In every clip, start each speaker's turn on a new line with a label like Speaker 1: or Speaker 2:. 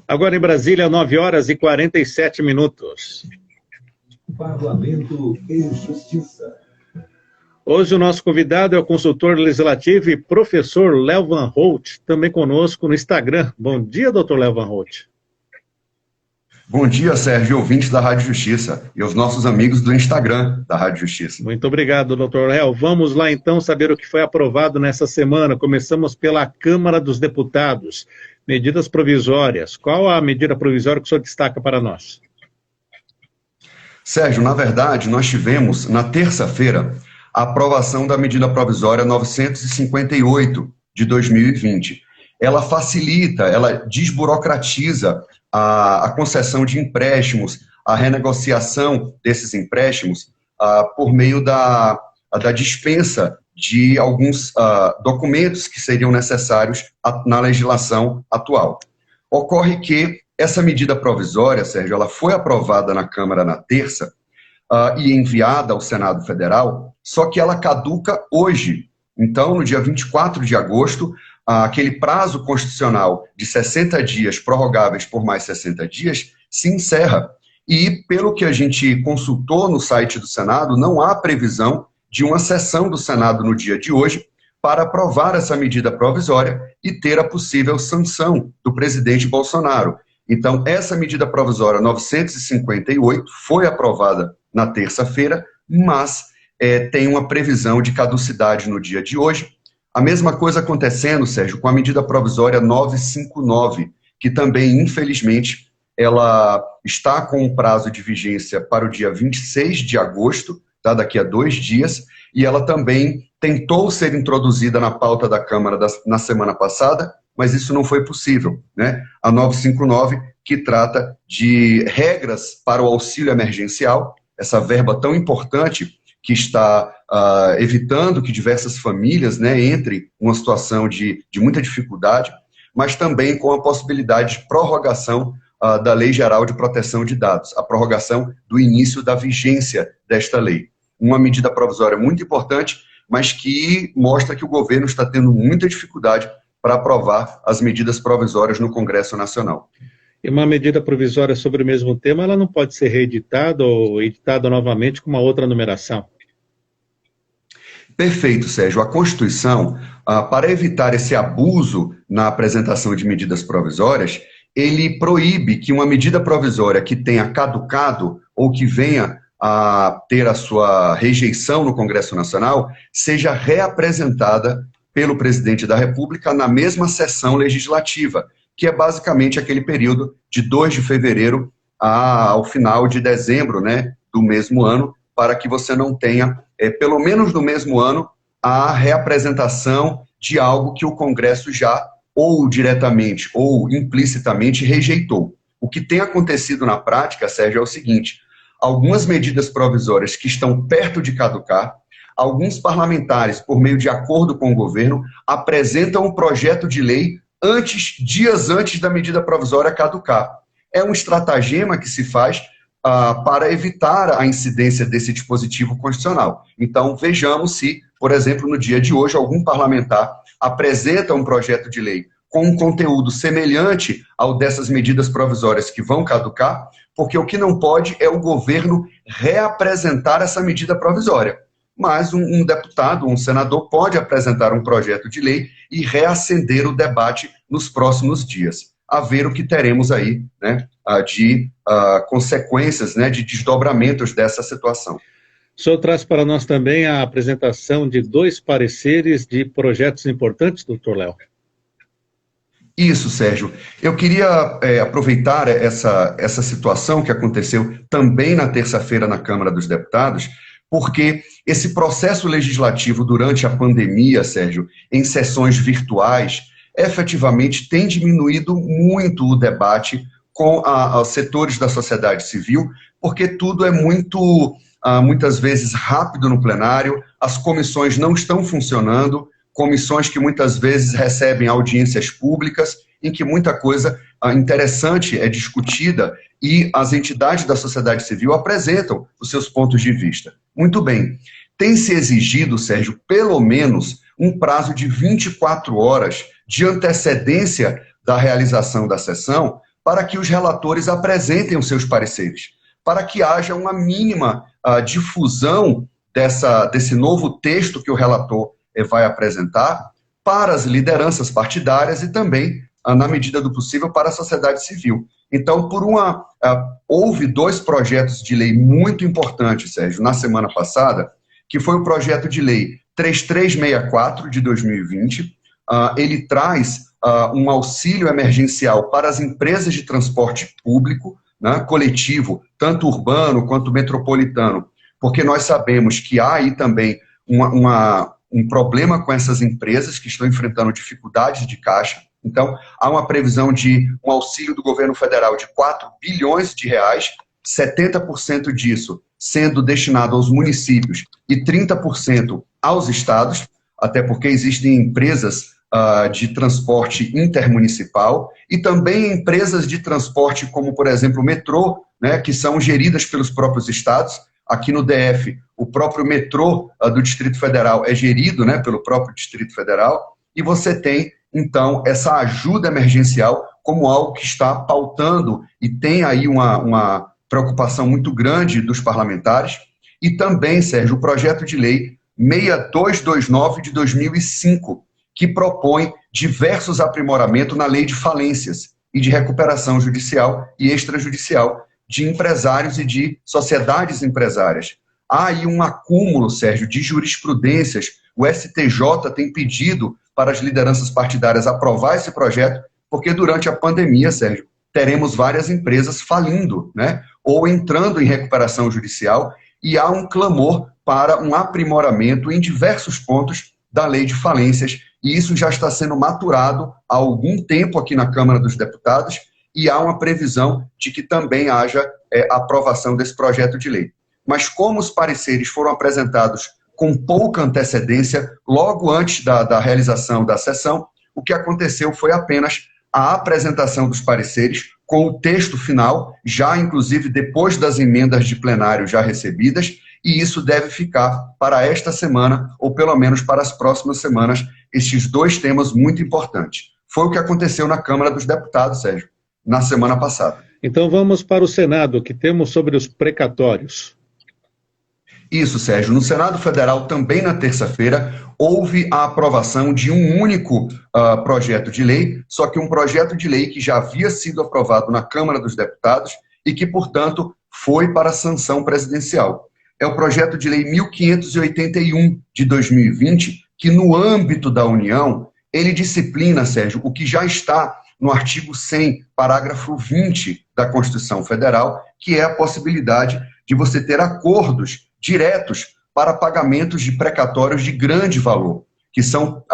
Speaker 1: Agora em Brasília, 9 horas e 47 minutos.
Speaker 2: Parlamento e Justiça.
Speaker 1: Hoje o nosso convidado é o consultor legislativo e professor Léo Van Holt, também conosco no Instagram. Bom dia, doutor Léo Van Holt.
Speaker 3: Bom dia, Sérgio, ouvintes da Rádio Justiça e os nossos amigos do Instagram da Rádio Justiça.
Speaker 1: Muito obrigado, doutor Léo. Vamos lá, então, saber o que foi aprovado nessa semana. Começamos pela Câmara dos Deputados. Medidas provisórias. Qual a medida provisória que o senhor destaca para nós?
Speaker 3: Sérgio, na verdade, nós tivemos, na terça-feira, a aprovação da medida provisória 958 de 2020. Ela facilita, ela desburocratiza a concessão de empréstimos, a renegociação desses empréstimos por meio da dispensa de alguns documentos que seriam necessários na legislação atual. Ocorre que essa medida provisória, Sérgio, ela foi aprovada na Câmara na terça e enviada ao Senado Federal, só que ela caduca hoje. Então, no dia 24 de agosto, aquele prazo constitucional de 60 dias, prorrogáveis por mais 60 dias, se encerra. E, pelo que a gente consultou no site do Senado, não há previsão de uma sessão do Senado no dia de hoje para aprovar essa medida provisória e ter a possível sanção do presidente Bolsonaro. Então, essa medida provisória 958 foi aprovada na terça-feira, mas tem uma previsão de caducidade no dia de hoje. A mesma coisa acontecendo, Sérgio, com a medida provisória 959, que também, infelizmente, ela está com um prazo de vigência para o dia 26 de agosto, tá, daqui a 2 dias, e ela também tentou ser introduzida na pauta da Câmara na semana passada, mas isso não foi possível, né? A 959, que trata de regras para o auxílio emergencial, essa verba tão importante que está evitando que diversas famílias, né, entrem numa situação de muita dificuldade, mas também com a possibilidade de prorrogação da Lei Geral de Proteção de Dados, a prorrogação do início da vigência desta lei. Uma medida provisória muito importante, mas que mostra que o governo está tendo muita dificuldade para aprovar as medidas provisórias no Congresso Nacional.
Speaker 1: E uma medida provisória sobre o mesmo tema, ela não pode ser reeditada ou editada novamente com uma outra numeração?
Speaker 3: Perfeito, Sérgio. A Constituição, para evitar esse abuso na apresentação de medidas provisórias, ele proíbe que uma medida provisória que tenha caducado ou que venha a ter a sua rejeição no Congresso Nacional seja reapresentada pelo presidente da República na mesma sessão legislativa, que é basicamente aquele período de 2 de fevereiro ao final de dezembro, né, do mesmo ano, para que você não tenha, pelo menos no mesmo ano, a reapresentação de algo que o Congresso já, ou diretamente ou implicitamente, rejeitou. O que tem acontecido na prática, Sérgio, é o seguinte: algumas medidas provisórias que estão perto de caducar, alguns parlamentares, por meio de acordo com o governo, apresentam um projeto de lei dias antes da medida provisória caducar. É um estratagema que se faz para evitar a incidência desse dispositivo constitucional. Então, vejamos se, por exemplo, no dia de hoje, algum parlamentar apresenta um projeto de lei com um conteúdo semelhante ao dessas medidas provisórias que vão caducar, porque o que não pode é o governo reapresentar essa medida provisória. Mas um deputado, um senador, pode apresentar um projeto de lei e reacender o debate nos próximos dias. A ver o que teremos aí, né, de consequências, né, de desdobramentos dessa situação.
Speaker 1: O senhor traz para nós também a apresentação de 2 pareceres de projetos importantes, doutor Léo?
Speaker 3: Isso, Sérgio. Eu queria aproveitar essa situação que aconteceu também na terça-feira na Câmara dos Deputados, porque esse processo legislativo durante a pandemia, Sérgio, em sessões virtuais, efetivamente tem diminuído muito o debate com os setores da sociedade civil, porque tudo é muitas vezes rápido no plenário, as comissões não estão funcionando, comissões que muitas vezes recebem audiências públicas, em que muita coisa interessante é discutida e as entidades da sociedade civil apresentam os seus pontos de vista. Muito bem. Tem se exigido, Sérgio, pelo menos um prazo de 24 horas de antecedência da realização da sessão para que os relatores apresentem os seus pareceres, para que haja uma mínima difusão desse novo texto que o relator vai apresentar para as lideranças partidárias e também, na medida do possível, para a sociedade civil. Então, houve 2 projetos de lei muito importantes, Sérgio, na semana passada, que foi o projeto de lei 3364 de 2020, ele traz um auxílio emergencial para as empresas de transporte público, né, coletivo, tanto urbano quanto metropolitano, porque nós sabemos que há aí também um problema com essas empresas que estão enfrentando dificuldades de caixa. Então, há uma previsão de um auxílio do governo federal de 4 bilhões de reais, 70% disso sendo destinado aos municípios e 30% aos estados, até porque existem empresas de transporte intermunicipal e também empresas de transporte como, por exemplo, o metrô, né, que são geridas pelos próprios estados. Aqui no DF, o próprio metrô do Distrito Federal é gerido, né, pelo próprio Distrito Federal, e você tem, então, essa ajuda emergencial como algo que está pautando e tem aí uma preocupação muito grande dos parlamentares. E também, Sérgio, o projeto de lei 6229 de 2005, que propõe diversos aprimoramentos na lei de falências e de recuperação judicial e extrajudicial de empresários e de sociedades empresárias. Há aí um acúmulo, Sérgio, de jurisprudências. O STJ tem pedido para as lideranças partidárias aprovar esse projeto, porque durante a pandemia, Sérgio, teremos várias empresas falindo, né, ou entrando em recuperação judicial, e há um clamor para um aprimoramento em diversos pontos da lei de falências, e isso já está sendo maturado há algum tempo aqui na Câmara dos Deputados, e há uma previsão de que também haja aprovação desse projeto de lei. Mas como os pareceres foram apresentados com pouca antecedência, logo antes da realização da sessão, o que aconteceu foi apenas a apresentação dos pareceres com o texto final, já inclusive depois das emendas de plenário já recebidas, e isso deve ficar para esta semana, ou pelo menos para as próximas semanas, estes 2 temas muito importantes. Foi o que aconteceu na Câmara dos Deputados, Sérgio, na semana passada.
Speaker 1: Então vamos para o Senado, o que temos sobre os precatórios.
Speaker 3: Isso, Sérgio. No Senado Federal, também na terça-feira, houve a aprovação de um único projeto de lei, só que um projeto de lei que já havia sido aprovado na Câmara dos Deputados e que, portanto, foi para a sanção presidencial. É o projeto de lei 1581 de 2020, que no âmbito da União, ele disciplina, Sérgio, o que já está no artigo 100, parágrafo 20 da Constituição Federal, que é a possibilidade de você ter acordos diretos para pagamentos de precatórios de grande valor, que são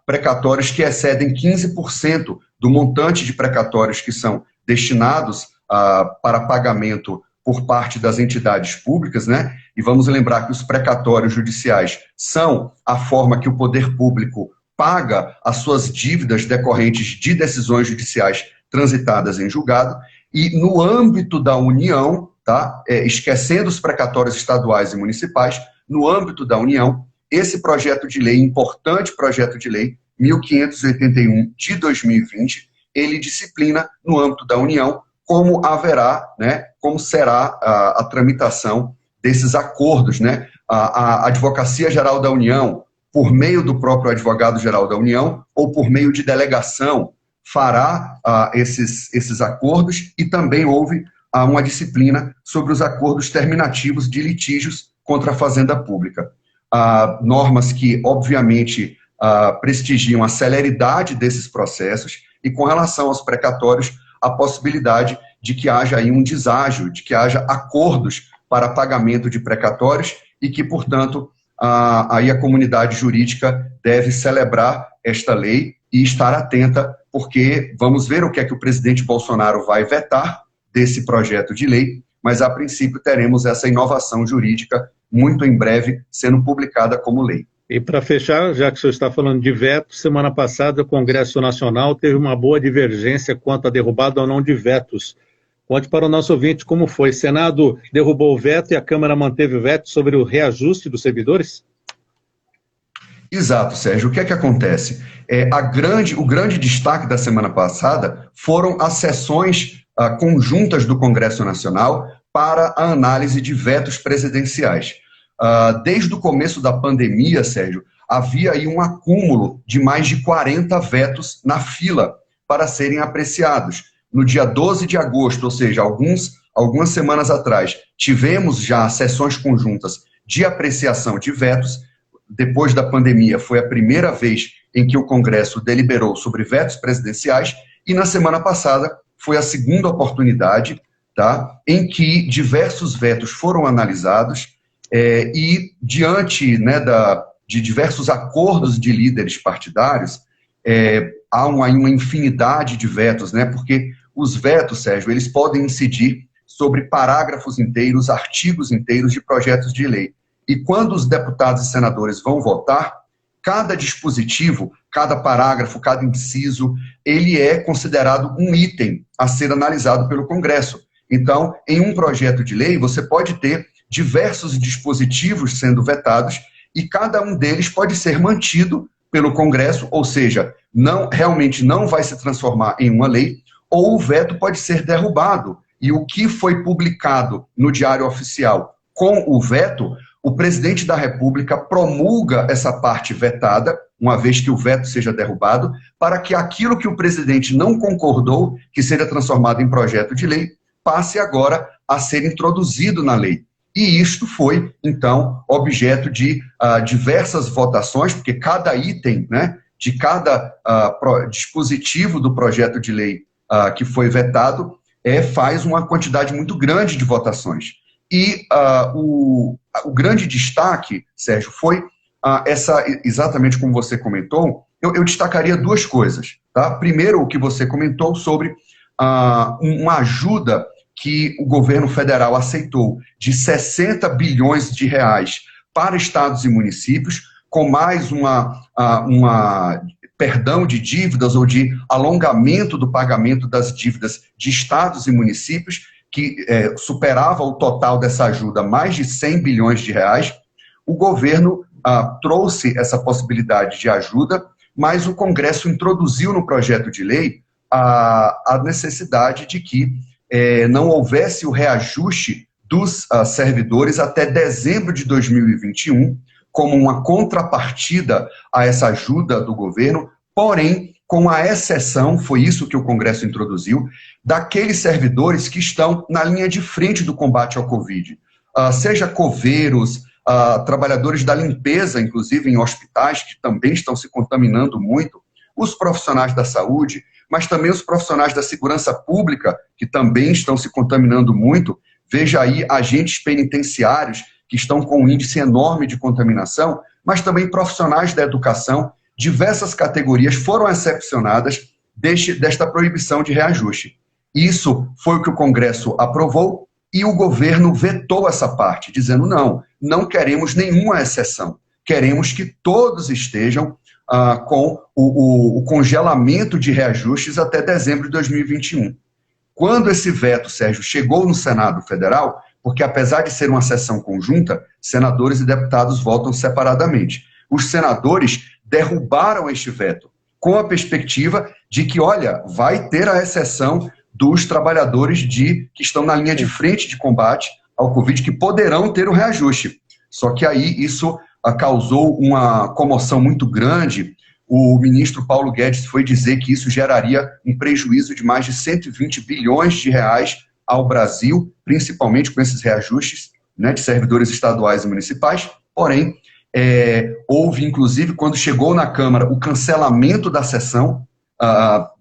Speaker 3: precatórios que excedem 15% do montante de precatórios que são destinados para pagamento por parte das entidades públicas, né? E vamos lembrar que os precatórios judiciais são a forma que o poder público paga as suas dívidas decorrentes de decisões judiciais transitadas em julgado, e no âmbito da União, tá? Esquecendo os precatórios estaduais e municipais, no âmbito da União, esse projeto de lei, importante projeto de lei, 1581 de 2020, ele disciplina no âmbito da União como haverá, né, como será a tramitação desses acordos, né? A Advocacia Geral da União, por meio do próprio Advogado-Geral da União, ou por meio de delegação, fará esses acordos, e também houve uma disciplina sobre os acordos terminativos de litígios contra a Fazenda Pública. Normas que, obviamente, prestigiam a celeridade desses processos, e com relação aos precatórios, a possibilidade de que haja aí um deságio, de que haja acordos para pagamento de precatórios, e que, portanto, aí a comunidade jurídica deve celebrar esta lei e estar atenta, porque vamos ver o que é que o presidente Bolsonaro vai vetar desse projeto de lei, mas a princípio teremos essa inovação jurídica muito em breve sendo publicada como lei.
Speaker 1: E para fechar, já que o senhor está falando de veto, semana passada o Congresso Nacional teve uma boa divergência quanto à derrubada ou não de vetos. Conte para o nosso ouvinte como foi. Senado derrubou o veto e a Câmara manteve o veto sobre o reajuste dos servidores?
Speaker 3: Exato, Sérgio. O que é que acontece? O grande destaque da semana passada foram as sessões conjuntas do Congresso Nacional para a análise de vetos presidenciais. Desde o começo da pandemia, Sérgio, havia aí um acúmulo de mais de 40 vetos na fila para serem apreciados. No dia 12 de agosto, ou seja, algumas semanas atrás, tivemos já sessões conjuntas de apreciação de vetos. Depois da pandemia, foi a primeira vez em que o Congresso deliberou sobre vetos presidenciais, e na semana passada foi a segunda oportunidade, tá, em que diversos vetos foram analisados, e diante, né, de diversos acordos de líderes partidários, há uma infinidade de vetos, né, porque os vetos, Sérgio, eles podem incidir sobre parágrafos inteiros, artigos inteiros de projetos de lei. E quando os deputados e senadores vão votar, cada dispositivo, cada parágrafo, cada inciso, ele é considerado um item a ser analisado pelo Congresso. Então, em um projeto de lei, você pode ter diversos dispositivos sendo vetados e cada um deles pode ser mantido pelo Congresso, ou seja, realmente não vai se transformar em uma lei, ou o veto pode ser derrubado. E o que foi publicado no Diário Oficial com o veto, o presidente da República promulga essa parte vetada, uma vez que o veto seja derrubado, para que aquilo que o presidente não concordou, que seja transformado em projeto de lei, passe agora a ser introduzido na lei. E isto foi, então, objeto de diversas votações, porque cada item, né, de cada dispositivo do projeto de lei que foi vetado faz uma quantidade muito grande de votações. E o grande destaque, Sérgio, foi exatamente como você comentou, eu destacaria duas coisas. Tá? Primeiro, o que você comentou sobre uma ajuda que o governo federal aceitou de 60 bilhões de reais para estados e municípios, com mais perdão de dívidas ou de alongamento do pagamento das dívidas de estados e municípios, que superava o total dessa ajuda mais de 100 bilhões de reais. O governo trouxe essa possibilidade de ajuda, mas o Congresso introduziu no projeto de lei a necessidade de que não houvesse o reajuste dos servidores até dezembro de 2021, como uma contrapartida a essa ajuda do governo, porém, com a exceção, foi isso que o Congresso introduziu, daqueles servidores que estão na linha de frente do combate ao Covid. Seja coveiros, trabalhadores da limpeza, inclusive em hospitais, que também estão se contaminando muito, os profissionais da saúde, mas também os profissionais da segurança pública, que também estão se contaminando muito. Veja aí agentes penitenciários, que estão com um índice enorme de contaminação, mas também profissionais da educação. Diversas categorias foram excepcionadas desta proibição de reajuste. Isso foi o que o Congresso aprovou e o governo vetou essa parte, dizendo não queremos nenhuma exceção, queremos que todos estejam com o congelamento de reajustes até dezembro de 2021. Quando esse veto, Sérgio, chegou no Senado Federal, porque apesar de ser uma sessão conjunta, senadores e deputados votam separadamente. Os senadores derrubaram este veto, com a perspectiva de que, olha, vai ter a exceção dos trabalhadores que estão na linha de frente de combate ao Covid, que poderão ter o reajuste. Só que aí isso causou uma comoção muito grande. O ministro Paulo Guedes foi dizer que isso geraria um prejuízo de mais de 120 bilhões de reais ao Brasil, principalmente com esses reajustes, né, de servidores estaduais e municipais. Porém, houve, inclusive, quando chegou na Câmara, o cancelamento da sessão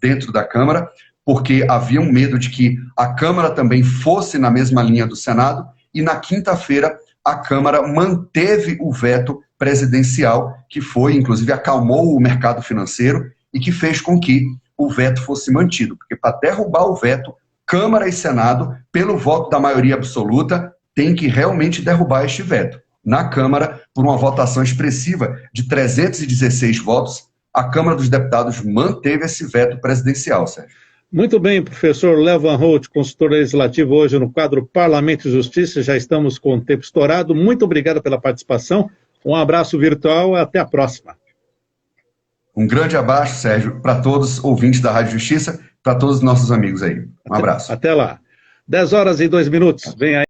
Speaker 3: dentro da Câmara, porque havia um medo de que a Câmara também fosse na mesma linha do Senado, e na quinta-feira a Câmara manteve o veto presidencial, que foi, inclusive, acalmou o mercado financeiro e que fez com que o veto fosse mantido, porque para derrubar o veto, Câmara e Senado, pelo voto da maioria absoluta, tem que realmente derrubar este veto. Na Câmara, por uma votação expressiva de 316 votos, a Câmara dos Deputados manteve esse veto presidencial, Sérgio.
Speaker 1: Muito bem, professor Léo Van Hout, consultor legislativo, hoje no quadro Parlamento e Justiça. Já estamos com o tempo estourado. Muito obrigado pela participação. Um abraço virtual, até a próxima.
Speaker 3: Um grande abraço, Sérgio, para todos os ouvintes da Rádio Justiça, para todos os nossos amigos aí. Um abraço.
Speaker 1: Até lá. 10 horas e 2 minutos. Vem aí.